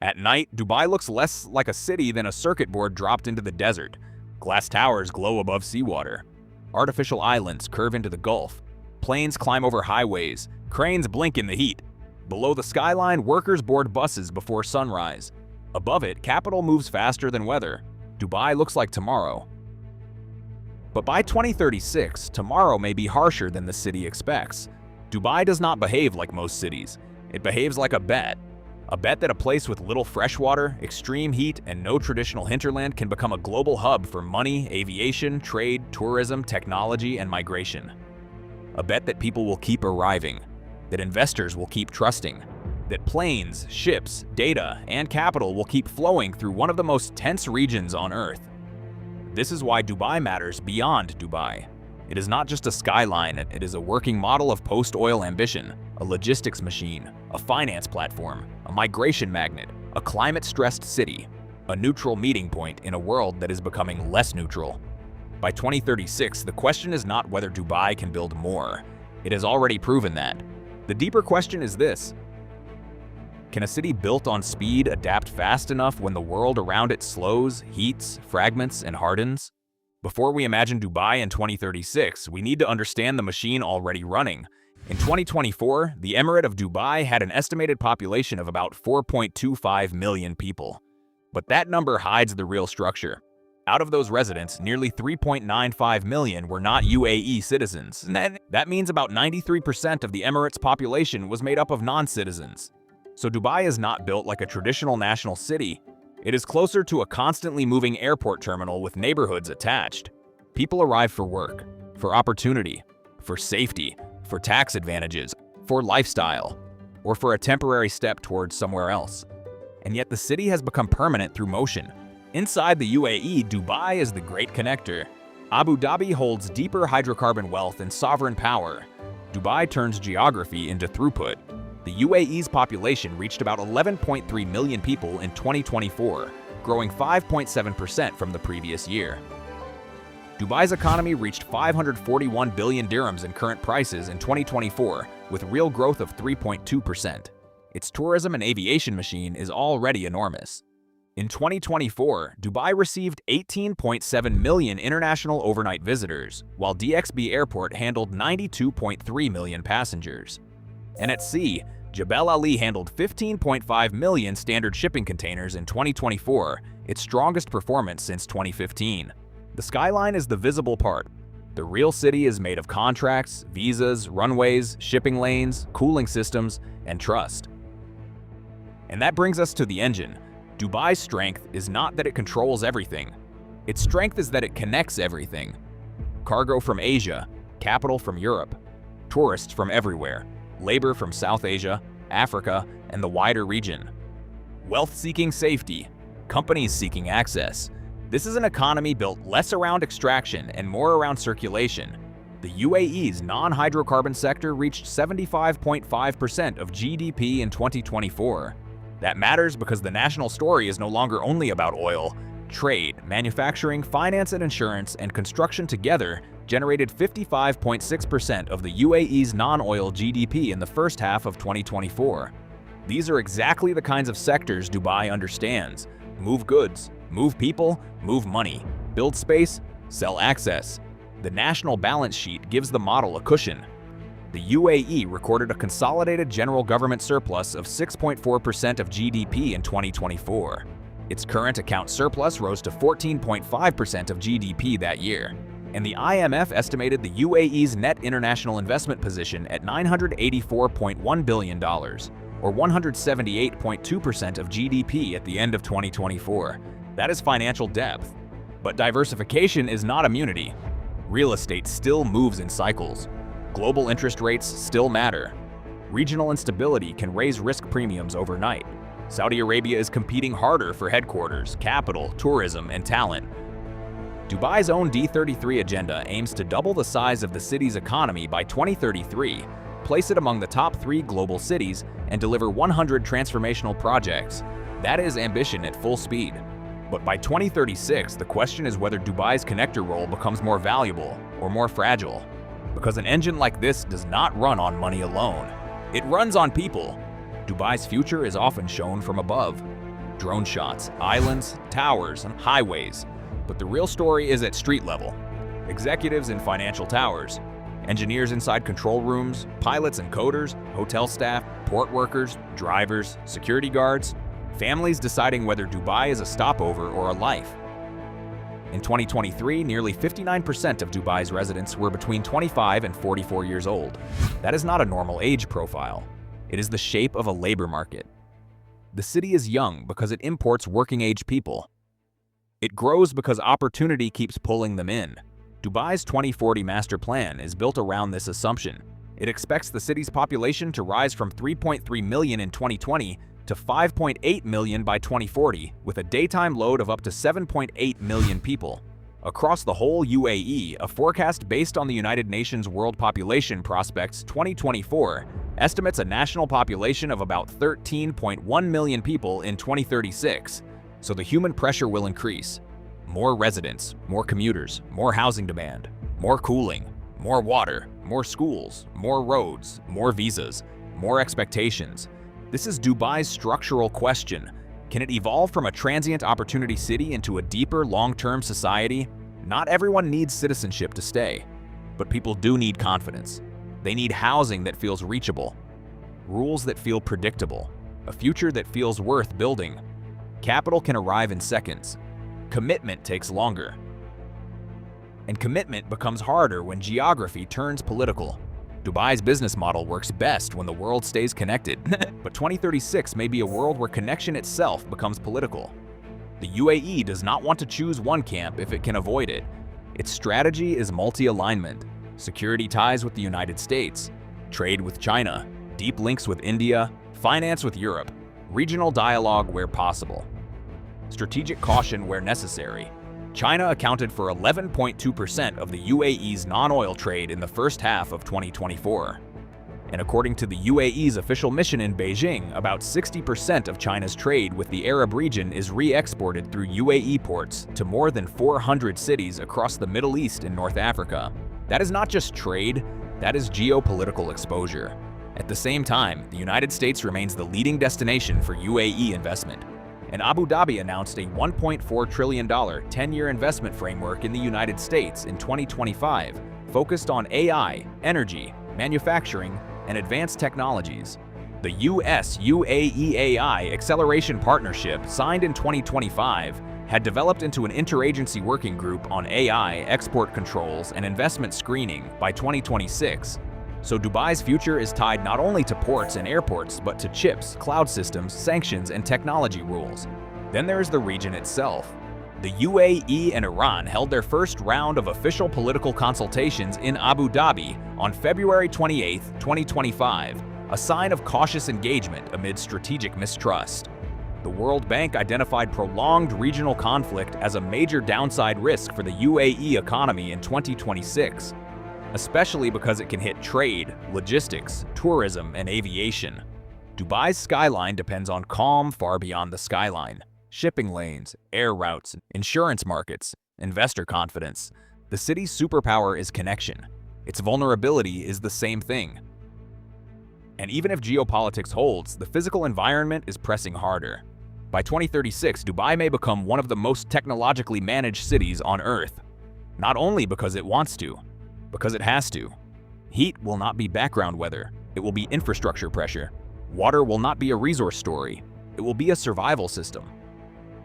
At night, Dubai looks less like a city than a circuit board dropped into the desert. Glass towers glow above seawater. Artificial islands curve into the Gulf. Planes climb over highways. Cranes blink in the heat. Below the skyline, workers board buses before sunrise. Above it, capital moves faster than weather. Dubai looks like tomorrow. But by 2036, tomorrow may be harsher than the city expects. Dubai does not behave like most cities. It behaves like a bet. A bet that a place with little freshwater, extreme heat, and no traditional hinterland can become a global hub for money, aviation, trade, tourism, technology, and migration. A bet that people will keep arriving, that investors will keep trusting, that planes, ships, data, and capital will keep flowing through one of the most tense regions on Earth. This is why Dubai matters beyond Dubai. It is not just a skyline, it is a working model of post-oil ambition, a logistics machine, a finance platform, a migration magnet, a climate-stressed city, a neutral meeting point in a world that is becoming less neutral. By 2036, the question is not whether Dubai can build more. It has already proven that. The deeper question is this: can a city built on speed adapt fast enough when the world around it slows, heats, fragments, and hardens? Before we imagine Dubai in 2036, we need to understand the machine already running. In 2024, the Emirate of Dubai had an estimated population of about 4.25 million people. But that number hides the real structure. Out of those residents, nearly 3.95 million were not UAE citizens. That means about 93% of the Emirate's population was made up of non-citizens. So Dubai is not built like a traditional national city. It is closer to a constantly moving airport terminal with neighborhoods attached. People arrive for work, for opportunity, for safety, for tax advantages, for lifestyle, or for a temporary step towards somewhere else. And yet the city has become permanent through motion. Inside the UAE, Dubai is the great connector. Abu Dhabi holds deeper hydrocarbon wealth and sovereign power. Dubai turns geography into throughput. The UAE's population reached about 11.3 million people in 2024, growing 5.7% from the previous year. Dubai's economy reached 541 billion dirhams in current prices in 2024, with real growth of 3.2%. Its tourism and aviation machine is already enormous. In 2024, Dubai received 18.7 million international overnight visitors, while DXB Airport handled 92.3 million passengers. And at sea, Jebel Ali handled 15.5 million standard shipping containers in 2024, its strongest performance since 2015. The skyline is the visible part. The real city is made of contracts, visas, runways, shipping lanes, cooling systems, and trust. And that brings us to the engine. Dubai's strength is not that it controls everything. Its strength is that it connects everything. Cargo from Asia, capital from Europe, tourists from everywhere, labor from South Asia, Africa, and the wider region. Wealth seeking safety, companies seeking access. This is an economy built less around extraction and more around circulation. The UAE's non-hydrocarbon sector reached 75.5% of GDP in 2024. That matters because the national story is no longer only about oil. Trade, manufacturing, finance and insurance, and construction together generated 55.6% of the UAE's non-oil GDP in the first half of 2024. These are exactly the kinds of sectors Dubai understands. Move goods, move people, move money, build space, sell access. The national balance sheet gives the model a cushion. The UAE recorded a consolidated general government surplus of 6.4% of GDP in 2024. Its current account surplus rose to 14.5% of GDP that year. And the IMF estimated the UAE's net international investment position at $984.1 billion, or 178.2% of GDP at the end of 2024. That is financial depth. But diversification is not immunity. Real estate still moves in cycles. Global interest rates still matter. Regional instability can raise risk premiums overnight. Saudi Arabia is competing harder for headquarters, capital, tourism, and talent. Dubai's own D33 agenda aims to double the size of the city's economy by 2033, place it among the top 3 global cities, and deliver 100 transformational projects. That is ambition at full speed. But by 2036, the question is whether Dubai's connector role becomes more valuable or more fragile. Because an engine like this does not run on money alone. It runs on people. Dubai's future is often shown from above. drone shots, islands, towers, and highways. But the real story is at street level. Executives in financial towers, engineers inside control rooms, pilots and coders, hotel staff, port workers, drivers, security guards, families deciding whether Dubai is a stopover or a life. In 2023, nearly 59% of Dubai's residents were between 25 and 44 years old. That is not a normal age profile. It is the shape of a labor market. The city is young because it imports working-age people. It grows because opportunity keeps pulling them in. Dubai's 2040 master plan is built around this assumption. It expects the city's population to rise from 3.3 million in 2020 to 5.8 million by 2040, with a daytime load of up to 7.8 million people. Across the whole UAE, a forecast based on the United Nations World Population Prospects 2024 estimates a national population of about 13.1 million people in 2036, so the human pressure will increase. More residents, more commuters, more housing demand, more cooling, more water, more schools, more roads, more visas, more expectations. This is Dubai's structural question. Can it evolve from a transient opportunity city into a deeper, long-term society? Not everyone needs citizenship to stay, but people do need confidence. They need housing that feels reachable, rules that feel predictable, a future that feels worth building. Capital can arrive in seconds. Commitment takes longer. And commitment becomes harder when geography turns political. Dubai's business model works best when the world stays connected, but 2036 may be a world where connection itself becomes political. The UAE does not want to choose one camp if it can avoid it. Its strategy is multi-alignment, security ties with the United States, trade with China, deep links with India, finance with Europe, regional dialogue where possible, strategic caution where necessary. China accounted for 11.2% of the UAE's non-oil trade in the first half of 2024. And according to the UAE's official mission in Beijing, about 60% of China's trade with the Arab region is re-exported through UAE ports to more than 400 cities across the Middle East and North Africa. That is not just trade, that is geopolitical exposure. At the same time, the United States remains the leading destination for UAE investment. And Abu Dhabi announced a $1.4 trillion 10-year investment framework in the United States in 2025, focused on AI, energy, manufacturing, and advanced technologies. The US-UAE AI Acceleration Partnership, signed in 2025, had developed into an interagency working group on AI, export controls, and investment screening by 2026. So Dubai's future is tied not only to ports and airports, but to chips, cloud systems, sanctions, and technology rules. Then there is the region itself. The UAE and Iran held their first round of official political consultations in Abu Dhabi on February 28, 2025, a sign of cautious engagement amid strategic mistrust. The World Bank identified prolonged regional conflict as a major downside risk for the UAE economy in 2026. Especially because it can hit trade, logistics, tourism, and aviation. Dubai's skyline depends on calm far beyond the skyline. Shipping lanes, air routes, insurance markets, investor confidence. The city's superpower is connection. Its vulnerability is the same thing. And even if geopolitics holds, the physical environment is pressing harder. By 2036, Dubai may become one of the most technologically managed cities on Earth. Not only because it wants to, because it has to. Heat will not be background weather, it will be infrastructure pressure. Water will not be a resource story, it will be a survival system.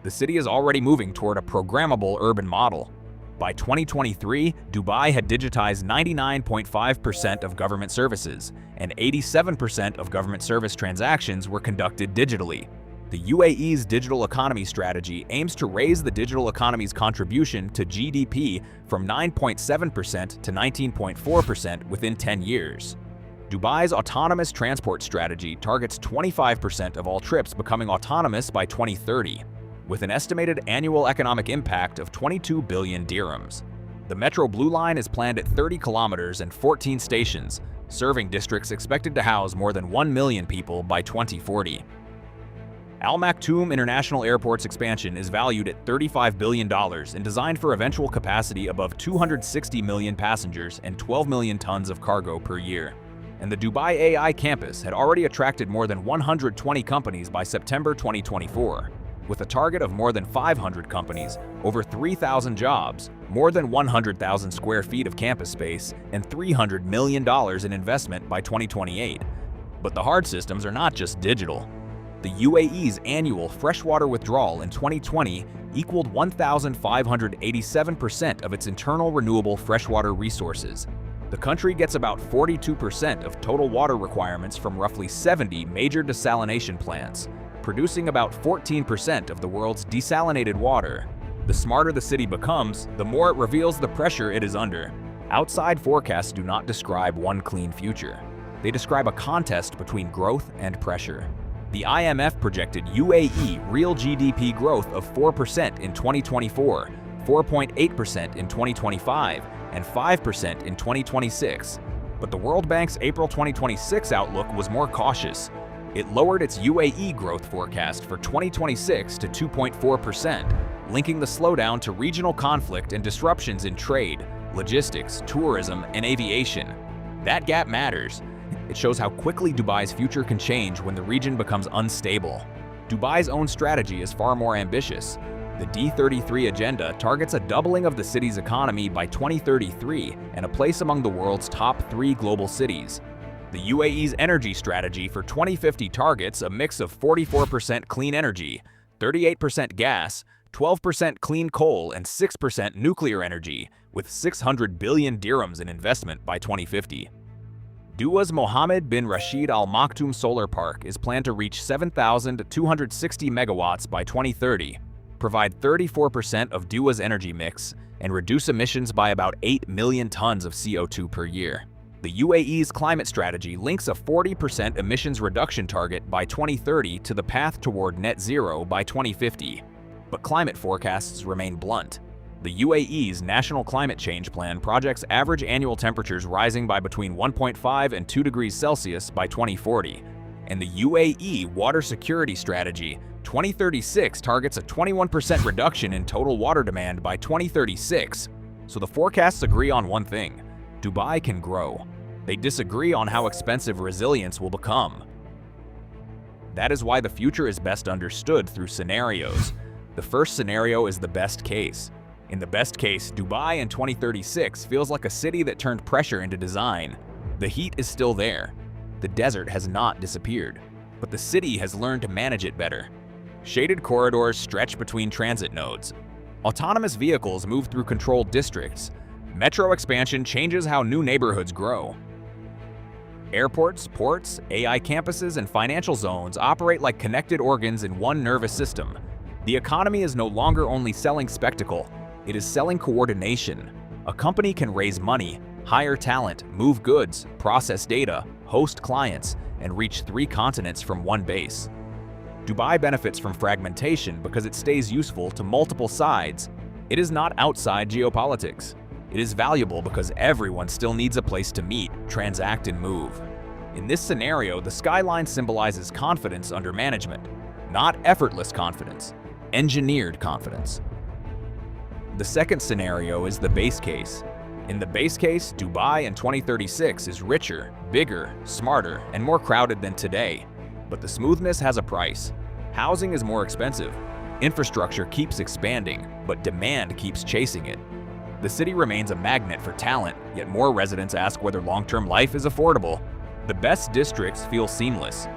The city is already moving toward a programmable urban model. By 2023, Dubai had digitized 99.5% of government services, and 87% of government service transactions were conducted digitally. The UAE's digital economy strategy aims to raise the digital economy's contribution to GDP from 9.7% to 19.4% within 10 years. Dubai's autonomous transport strategy targets 25% of all trips becoming autonomous by 2030, with an estimated annual economic impact of 22 billion dirhams. The Metro Blue Line is planned at 30 kilometers and 14 stations, serving districts expected to house more than 1 million people by 2040. Al Maktoum International Airport's expansion is valued at $35 billion and designed for eventual capacity above 260 million passengers and 12 million tons of cargo per year. And the Dubai AI campus had already attracted more than 120 companies by September 2024. With a target of more than 500 companies, over 3,000 jobs, more than 100,000 square feet of campus space, and $300 million in investment by 2028. But the hard systems are not just digital. The UAE's annual freshwater withdrawal in 2020 equaled 1,587% of its internal renewable freshwater resources. The country gets about 42% of total water requirements from roughly 70 major desalination plants, producing about 14% of the world's desalinated water. The smarter the city becomes, the more it reveals the pressure it is under. Outside forecasts do not describe one clean future. They describe a contest between growth and pressure. The IMF projected UAE real GDP growth of 4% in 2024, 4.8% in 2025, and 5% in 2026. But the World Bank's April 2026 outlook was more cautious. It lowered its UAE growth forecast for 2026 to 2.4%, linking the slowdown to regional conflict and disruptions in trade, logistics, tourism, and aviation. That gap matters. It shows how quickly Dubai's future can change when the region becomes unstable. Dubai's own strategy is far more ambitious. The D33 agenda targets a doubling of the city's economy by 2033 and a place among the world's top 3 global cities. The UAE's energy strategy for 2050 targets a mix of 44% clean energy, 38% gas, 12% clean coal, and 6% nuclear energy, with 600 billion dirhams in investment by 2050. DUA's Mohammed bin Rashid Al Maktoum Solar Park is planned to reach 7,260 megawatts by 2030, provide 34% of DUA's energy mix, and reduce emissions by about 8 million tons of CO2 per year. The UAE's climate strategy links a 40% emissions reduction target by 2030 to the path toward net zero by 2050. But climate forecasts remain blunt. The UAE's National Climate Change Plan projects average annual temperatures rising by between 1.5 and 2 degrees Celsius by 2040. And the UAE Water Security Strategy 2036 targets a 21% reduction in total water demand by 2036. So the forecasts agree on one thing: Dubai can grow. They disagree on how expensive resilience will become. That is why the future is best understood through scenarios. The first scenario is the best case. In the best case, Dubai in 2036 feels like a city that turned pressure into design. The heat is still there. The desert has not disappeared, but the city has learned to manage it better. Shaded corridors stretch between transit nodes. Autonomous vehicles move through controlled districts. Metro expansion changes how new neighborhoods grow. Airports, ports, AI campuses, and financial zones operate like connected organs in one nervous system. The economy is no longer only selling spectacle. It is selling coordination. A company can raise money, hire talent, move goods, process data, host clients, and reach 3 continents from one base. Dubai benefits from fragmentation because it stays useful to multiple sides. It is not outside geopolitics. It is valuable because everyone still needs a place to meet, transact, and move. In this scenario, the skyline symbolizes confidence under management, not effortless confidence, engineered confidence. The second scenario is the base case. In the base case, Dubai in 2036 is richer, bigger, smarter, and more crowded than today. But the smoothness has a price. Housing is more expensive. Infrastructure keeps expanding, but demand keeps chasing it. The city remains a magnet for talent, yet more residents ask whether long-term life is affordable. The best districts feel seamless.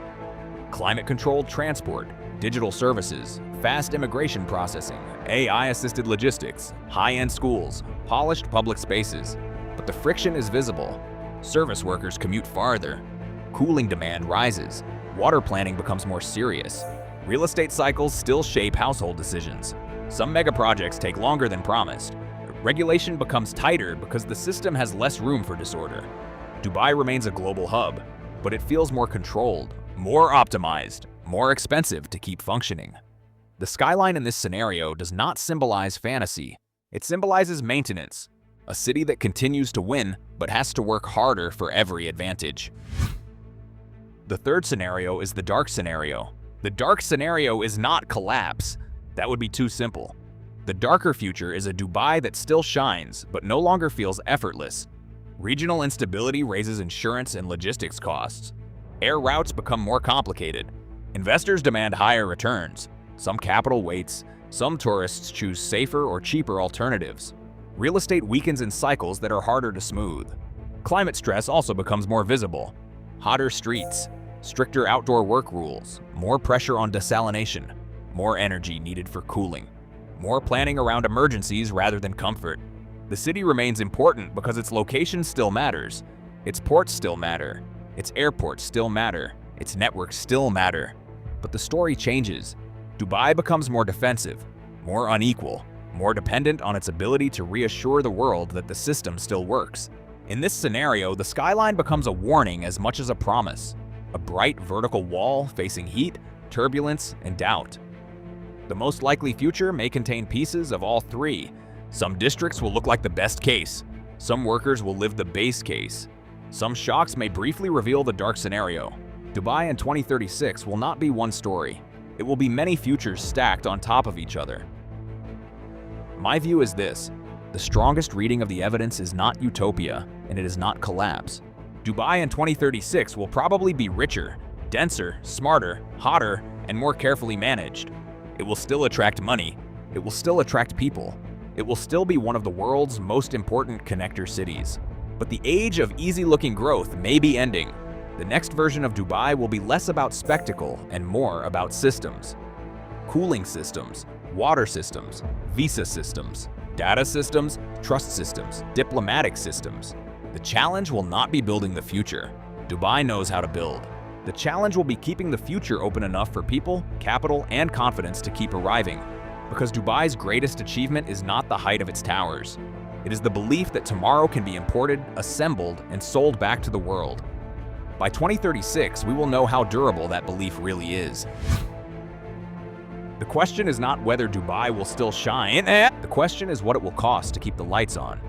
Climate-controlled transport, digital services, fast immigration processing, AI-assisted logistics, high-end schools, polished public spaces. But the friction is visible. Service workers commute farther. Cooling demand rises. Water planning becomes more serious. Real estate cycles still shape household decisions. Some mega projects take longer than promised. Regulation becomes tighter because the system has less room for disorder. Dubai remains a global hub, but it feels more controlled, more optimized, more expensive to keep functioning. The skyline in this scenario does not symbolize fantasy. It symbolizes maintenance, a city that continues to win but has to work harder for every advantage. The third scenario is the dark scenario. The dark scenario is not collapse. That would be too simple. The darker future is a Dubai that still shines but no longer feels effortless. Regional instability raises insurance and logistics costs. Air routes become more complicated. Investors demand higher returns. some capital waits, some tourists choose safer or cheaper alternatives. Real estate weakens in cycles that are harder to smooth. Climate stress also becomes more visible. Hotter streets, stricter outdoor work rules, more pressure on desalination, more energy needed for cooling, more planning around emergencies rather than comfort. The city remains important because its location still matters, its ports still matter, its airports still matter, its networks still matter. But the story changes. Dubai becomes more defensive, more unequal, more dependent on its ability to reassure the world that the system still works. In this scenario, the skyline becomes a warning as much as a promise. A bright vertical wall facing heat, turbulence, and doubt. The most likely future may contain pieces of all three. Some districts will look like the best case. Some workers will live the base case. Some shocks may briefly reveal the dark scenario. Dubai in 2036 will not be one story. It will be many futures stacked on top of each other. My view is this: the strongest reading of the evidence is not utopia, and it is not collapse. Dubai in 2036 will probably be richer, denser, smarter, hotter, and more carefully managed. It will still attract money. It will still attract people. It will still be one of the world's most important connector cities. But the age of easy-looking growth may be ending. The next version of Dubai will be less about spectacle and more about systems. Cooling systems, water systems, visa systems, data systems, trust systems, diplomatic systems. The challenge will not be building the future. Dubai knows how to build. The challenge will be keeping the future open enough for people, capital, and confidence to keep arriving. Because Dubai's greatest achievement is not the height of its towers. It is the belief that tomorrow can be imported, assembled, and sold back to the world. By 2036, we will know how durable that belief really is. The question is not whether Dubai will still shine. The question is what it will cost to keep the lights on.